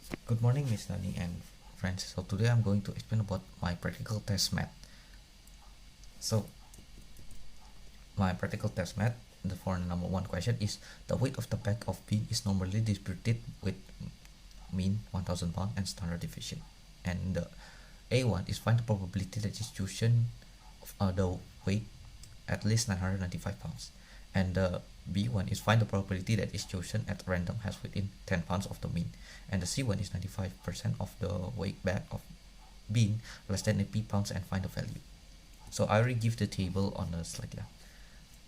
Good morning, Miss Nani and friends. So today I'm going to explain about my practical test math. So my practical test math, the for number one question is the weight of the bag of bean is normally distributed with mean 1000 pound and standard deviation. And the A1 is find the probability that distribution of the weight at least 995 pounds. And the B1 is find the probability that distribution at random has within 10 pounds of the mean. And the C1 is 95% of the weight bag of bean less than 80 pounds and find the value. So I already give the table on the slide, yeah.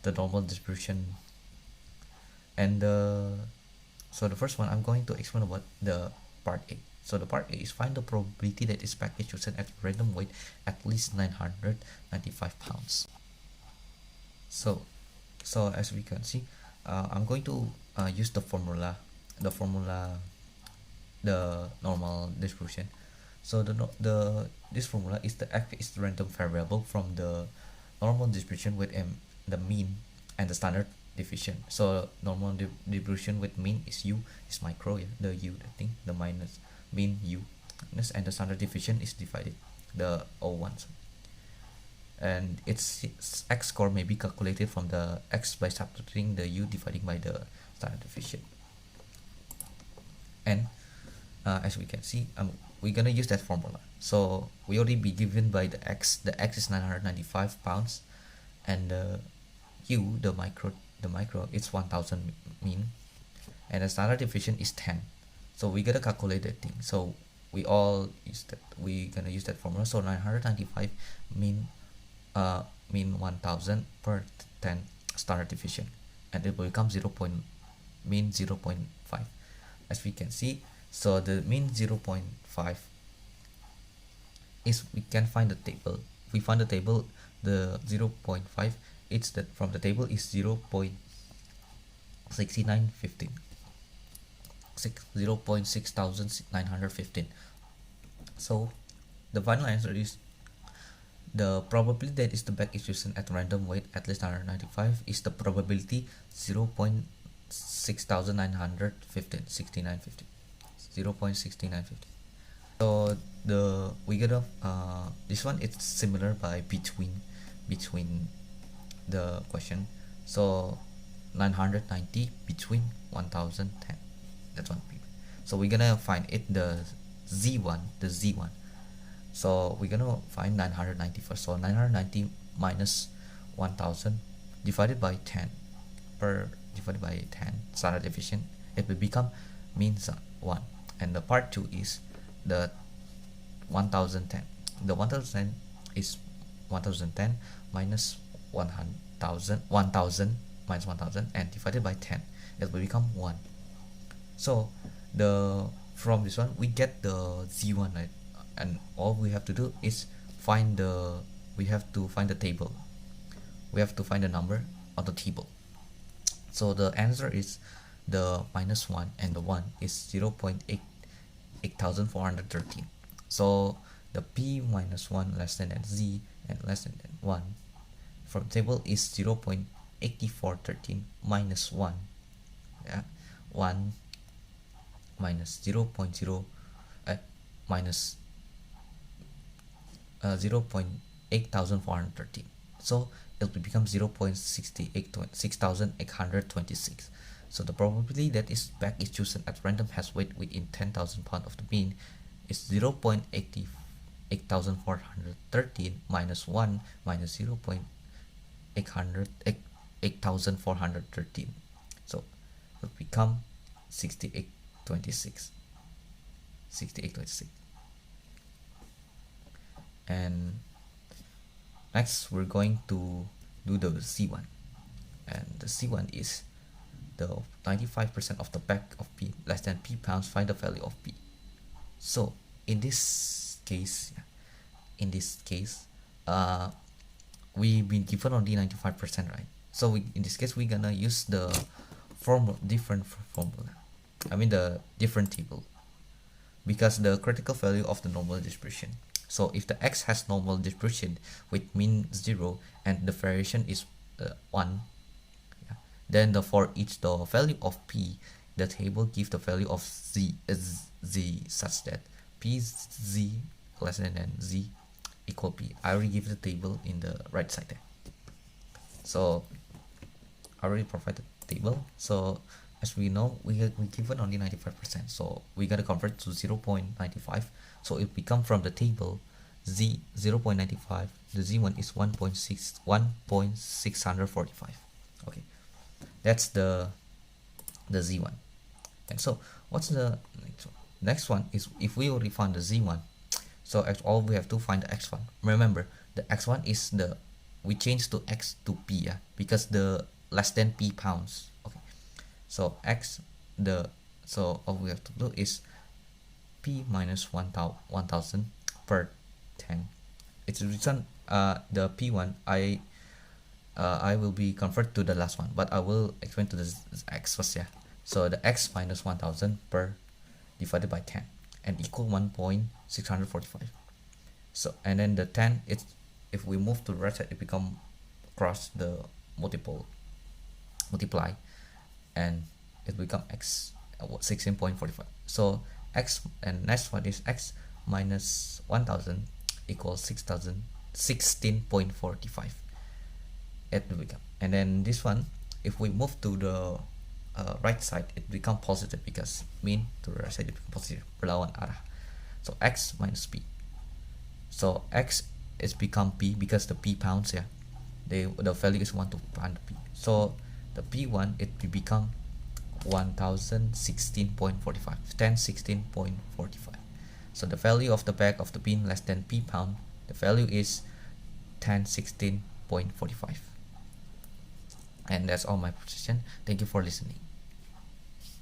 The normal distribution. And so the first one I'm going to explain about the part A. So the part A is find the probability that this bag is chosen at random weight at least 995 pounds. So as we can see, I'm going to use the formula, the normal distribution. So this formula is the x is the random variable from the normal distribution with the mean and the standard deviation. So normal distribution with mean is u is micro, yeah, the u, the thing, the minus mean u, and the standard deviation is divided the O1. And its x score may be calculated from the x by subtracting the u dividing by the standard deviation. And as we can see, we're gonna use that formula. So we already be given by the x is 995 pounds, and the u, the micro it's 1000 mean, and the standard deviation is 10. So we gotta calculate that thing. So we gonna use that formula. So 995 mean 1000 per 10 standard deviation, and it will become 0.5, as we can see. So the mean 0.5 is, we can find the table. We find the table, the 0.5, it's that from the table is 0.6915, 0.6915. So the final answer is the probability that is the bag is chosen at random weight at least 195 is the probability 0.6915, 0.6915. So we get this one, it's similar by between the question. So 990 between 1010, that's one. So we're gonna find it the z1. So we're gonna find 990 first. So 990 minus 1000 divided by 10 standard deviation, it will become means 1. And the part 2 is the 1010. The 1010 is 1010 minus 1000 minus 1000 and divided by 10, it will become 1. So from this one we get the z1, right? And all we have to do is find the table. We have to find the number on the table. So the answer is the minus 1, and the 1 is 0.8413. So the p minus 1 less than z and less than 1 from table is 0.8413 minus 1, yeah, 1 minus 0.0 minus 0.8413. So it will become 0.6826. So the probability that this bag is chosen at random has weight within 10,000 pounds of the mean is 0.8413 minus 1 minus 0.8413. So it will become 6826. And next we're going to do the C1, and the C1 is the 95% of the bag of P less than P pounds, find the value of P. So in this case we've been given only 95%, right? So in this case we're gonna use the different table, because the critical value of the normal distribution. So if the x has normal distribution with mean 0 and the variation is 1, yeah, then for each the value of p the table give the value of z is z such that p z less than z equal p. I already give the table in the right side there. So I already provided the table. So as we know, we given only 95%, so we gotta convert to 0.95. so it become from the table z 0.95, the z1 is 1.645. okay, that's the z1. And so what's the next one is, if we already found the z1, so all we have to find the x1. Remember, the x1 is the, we change to x to p, yeah, because the less than p pounds. Okay, so x, the, so all we have to do is p minus 1000 per 10. It's written the p1, I will be convert to the last one, but I will explain to this x first, yeah. So the x minus 1000 per divided by 10 and equal 1.645. So and then the 10, it's, if we move to the right side, it become cross the multiply, and it become x 16.45. so x, and next one is x minus 1000 equals 16.45. it will become, and then this one, if we move to the right side, it become positive, because mean to the right side it become positive, berlawan arah. So x minus p, so x is become p because the p pounds, yeah, the value is 1 to pound p, so the p1 it will become 1016.45, 1016.45. so the value of the bag of the bean less than p pound, the value is 1016.45. and that's all my position. Thank you for listening.